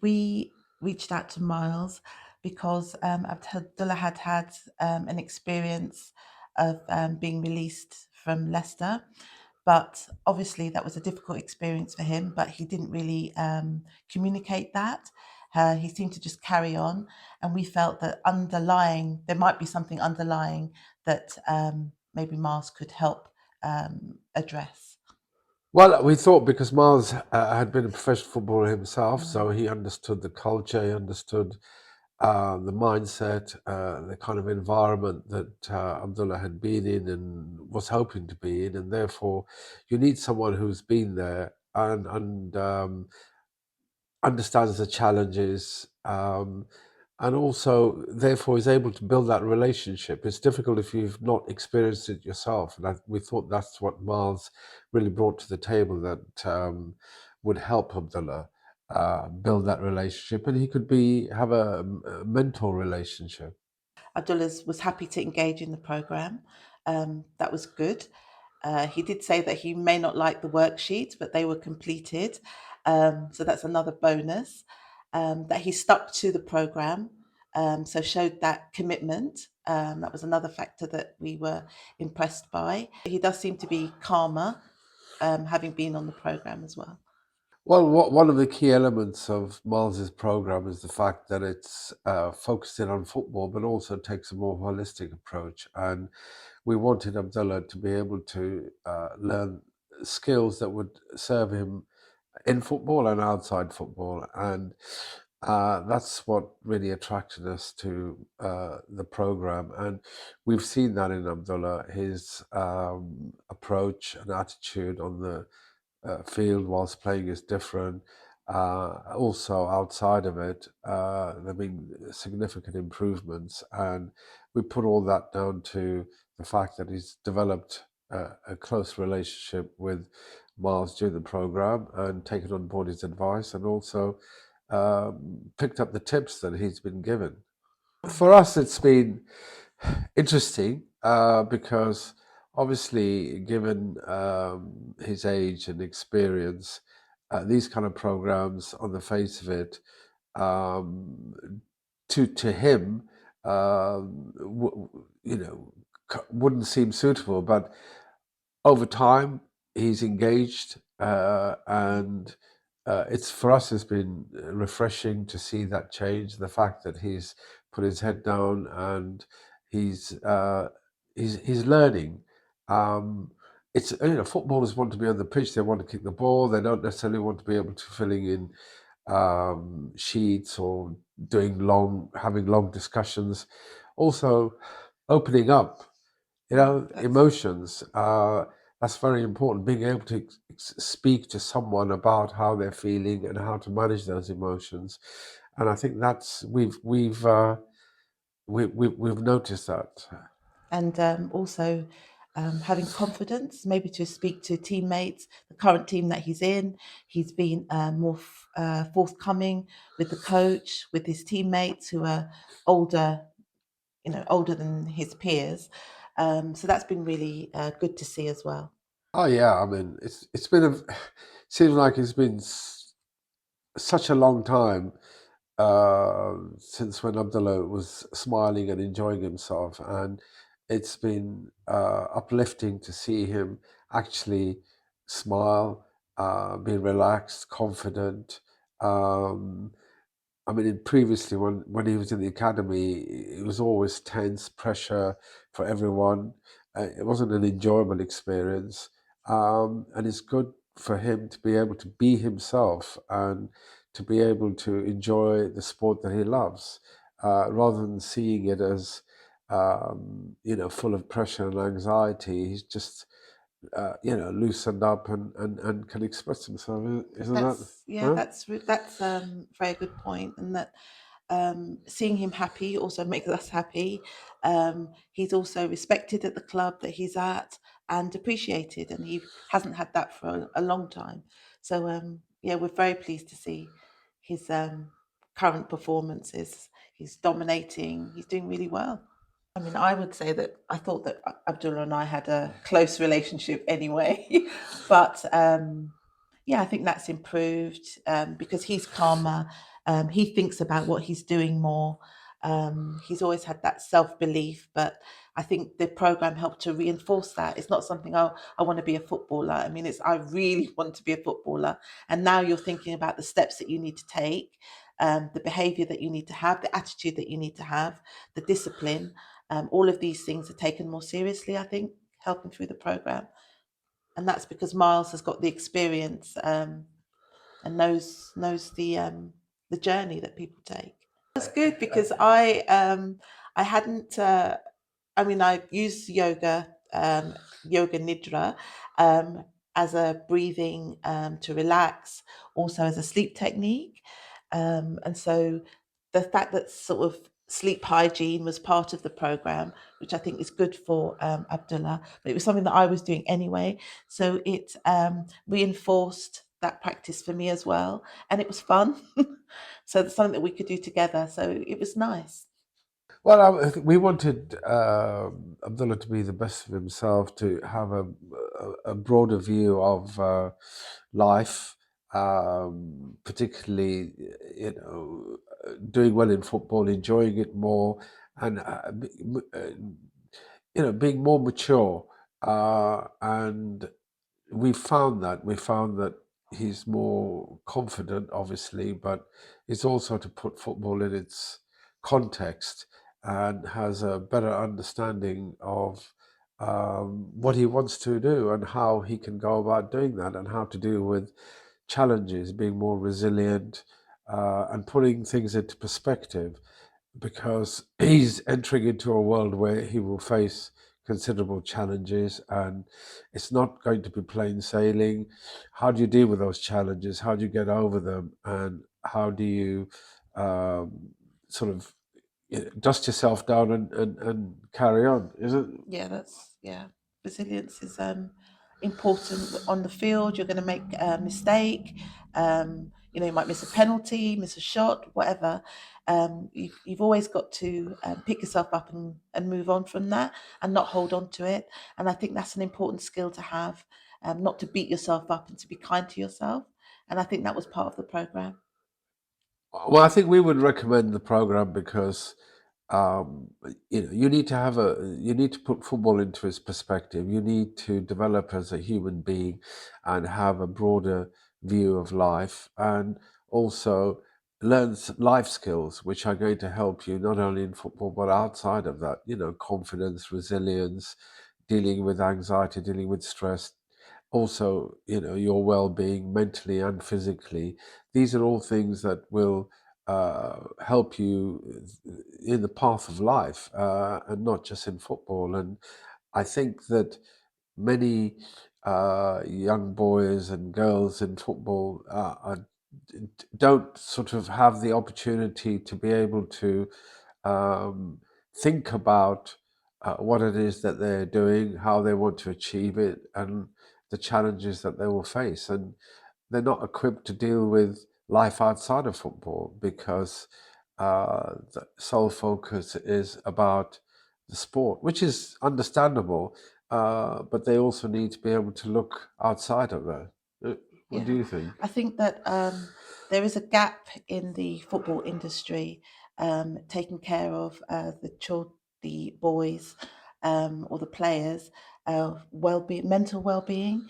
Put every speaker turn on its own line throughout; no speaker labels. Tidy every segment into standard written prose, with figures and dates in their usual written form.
we reached out to Myles because Abdullah had an experience of being released from Leicester. But obviously, that was a difficult experience for him, but he didn't really communicate that. He seemed to just carry on. And we felt that there might be something underlying that maybe Myles could help address.
Well, we thought because Myles had been a professional footballer himself, so he understood the culture, he understood the mindset, the kind of environment that Abdullah had been in and was hoping to be in, and therefore you need someone who's been there and understands the challenges, and also therefore is able to build that relationship. It's difficult if you've not experienced it yourself, and we thought that's what Myles really brought to the table, that would help Abdullah build that relationship, and he could have a mentor relationship.
Abdullah was happy to engage in the program. That was good. He did say that he may not like the worksheets, but they were completed. So that's another bonus. That he stuck to the program, so showed that commitment. That was another factor that we were impressed by. He does seem to be calmer, having been on the program as well.
Well, one of the key elements of Miles's program is the fact that it's focused in on football, but also takes a more holistic approach. And we wanted Abdullah to be able to learn skills that would serve him in football and outside football. And that's what really attracted us to the program. And we've seen that in Abdullah, his approach and attitude on the field whilst playing is different. Also, outside of it, there have been significant improvements, and we put all that down to the fact that he's developed a close relationship with Myles during the program and taken on board his advice, and also picked up the tips that he's been given. For us, it's been interesting because obviously, given his age and experience, these kind of programs, on the face of it, um, to him, wouldn't seem suitable. But over time, he's engaged, and it's for us. It's been refreshing to see that change. The fact that he's put his head down and he's he's learning. Um, it's footballers want to be on the pitch. They want to kick the ball. They don't necessarily want to be able to filling in sheets or having long discussions. Also, opening up, emotions. That's very important. Being able to speak to someone about how they're feeling and how to manage those emotions, and I think that's we've noticed that.
And also having confidence, maybe to speak to teammates, the current team that he's in. He's been more forthcoming with the coach, with his teammates who are older, older than his peers. So that's been really good to see as well.
Oh yeah, I mean it's been seems like it's been such a long time since when Abdullah was smiling and enjoying himself, and it's been uplifting to see him actually smile, be relaxed, confident. Um, I mean, previously when he was in the academy, it was always tense, pressure for everyone. It wasn't an enjoyable experience, and it's good for him to be able to be himself and to be able to enjoy the sport that he loves, rather than seeing it as full of pressure and anxiety. He's just loosened up and can express himself. Isn't that? Huh?
That's very good point, and that seeing him happy also makes us happy. He's also respected at the club that he's at and appreciated, and he hasn't had that for a long time. So yeah, we're very pleased to see his current performances. He's dominating. He's doing really well. I mean, I would say that I thought that Abdullah and I had a close relationship anyway, but yeah, I think that's improved because he's calmer He thinks about what he's doing more. He's always had that self belief, but I think the program helped to reinforce that. It's not something, oh, I want to be a footballer. I mean, it's I really want to be a footballer. And now you're thinking about the steps that you need to take, the behavior that you need to have, the attitude that you need to have, the discipline. All of these things are taken more seriously, I think, helping through the program. And that's because Myles has got the experience, and knows the journey that people take. That's good because I hadn't I mean, I've used yoga nidra, um, as a breathing, to relax, also as a sleep technique. And so the fact that sort of sleep hygiene was part of the program, which I think is good for Abdullah, but it was something that I was doing anyway. So it reinforced that practice for me as well. And it was fun. So it's something that we could do together. So it was nice.
Well, I think we wanted Abdullah to be the best of himself, to have a broader view of life, particularly, doing well in football, enjoying it more, and being more mature. And we found that he's more confident, obviously, but it's also to put football in its context and has a better understanding of what he wants to do and how he can go about doing that and how to deal with challenges, being more resilient, and putting things into perspective, because he's entering into a world where he will face considerable challenges, and it's not going to be plain sailing. How do you deal with those challenges? How do you get over them? And how do you um, sort of dust yourself down and carry on? Is it?
Yeah, resilience is important on the field. You're going to make a mistake. You might miss a penalty, miss a shot, whatever. You've always got to pick yourself up and move on from that and not hold on to it. And I think that's an important skill to have, not to beat yourself up and to be kind to yourself. And I think that was part of the program.
Well, I think we would recommend the program because um, you need to put football into its perspective. You need to develop as a human being and have a broader view of life, and also learn life skills which are going to help you not only in football but outside of that. Confidence, resilience, dealing with anxiety, dealing with stress, also your well-being mentally and physically. These are all things that will help you in the path of life, and not just in football. And I think that many young boys and girls in football don't sort of have the opportunity to be able to um, think about what it is that they're doing, how they want to achieve it, and the challenges that they will face. And they're not equipped to deal with life outside of football because the sole focus is about the sport, which is understandable, but they also need to be able to look outside of that. Uh, What do
Yeah,
you think?
I think that there is a gap in the football industry, taking care of the boys, or the players, well-being, mental well-being.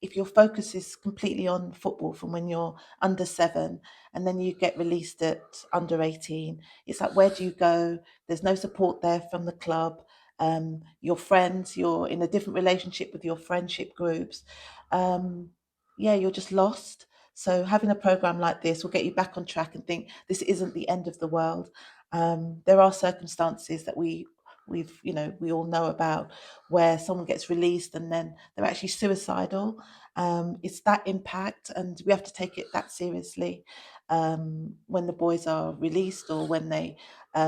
If your focus is completely on football from when you're under seven, and then you get released at under 18, it's like, where do you go? There's no support there from the club. Your friends, you're in a different relationship with your friendship groups. Um, yeah, you're just lost. So having a program like this will get you back on track and think this isn't the end of the world. There are circumstances that we all know about, where someone gets released and then they're actually suicidal. It's that impact, and we have to take it that seriously. When the boys are released, or when they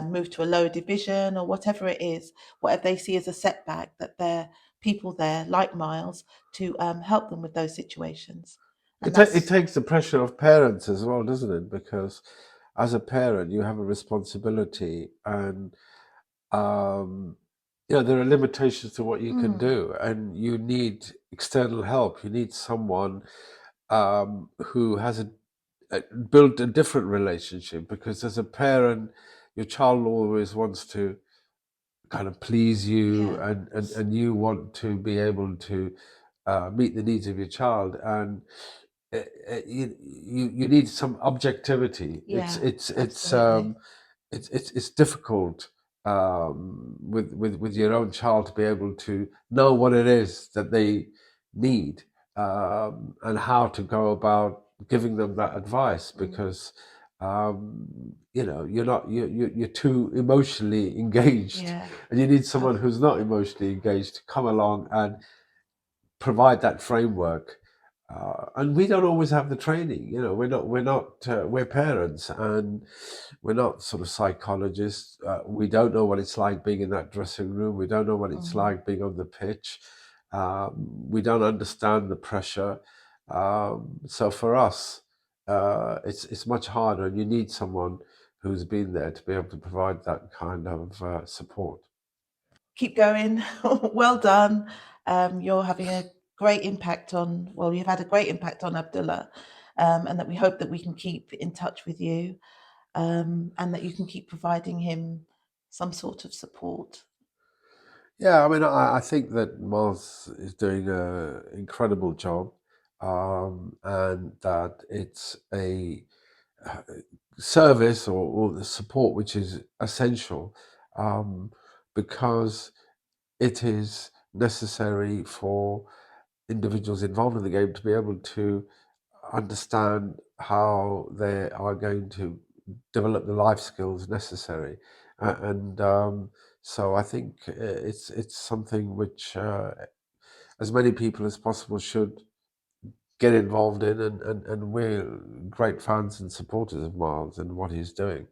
move to a lower division, or whatever it is, whatever they see as a setback, that there are people there like Miles to help them with those situations. And
It
that's
takes the pressure of parents as well, doesn't it? Because as a parent, you have a responsibility, and um, there are limitations to what you can
mm,
do, and you need external help. You need someone who has build a different relationship, because as a parent, your child always wants to kind of please you,
Yeah.
and you want to be able to meet the needs of your child, and you need some objectivity.
Yeah. Absolutely.
It's difficult with your own child to be able to know what it is that they need, and how to go about giving them that advice,
Mm.
because you're not you're too emotionally engaged,
Yeah.
and you need someone
I've,
who's not emotionally engaged to come along and provide that framework. And we don't always have the training. We're parents, and we're not sort of psychologists. We don't know what it's like being in that dressing room. We don't know what it's
mm.
like being on the pitch. We don't understand the pressure. So for us, it's much harder, and you need someone who's been there to be able to provide that kind of support.
Keep going. Well done. You're having a great impact on, well, you've had a great impact on Abdullah, and that we hope that we can keep in touch with you, and that you can keep providing him some sort of support.
Yeah, I mean, I think that Myles is doing an incredible job, and that it's a uh, service, or the support which is essential, um, because it is necessary for individuals involved in the game to be able to understand how they are going to develop the life skills necessary, and so I think it's something which as many people as possible should get involved in, and we're great fans and supporters of Miles and what he's doing.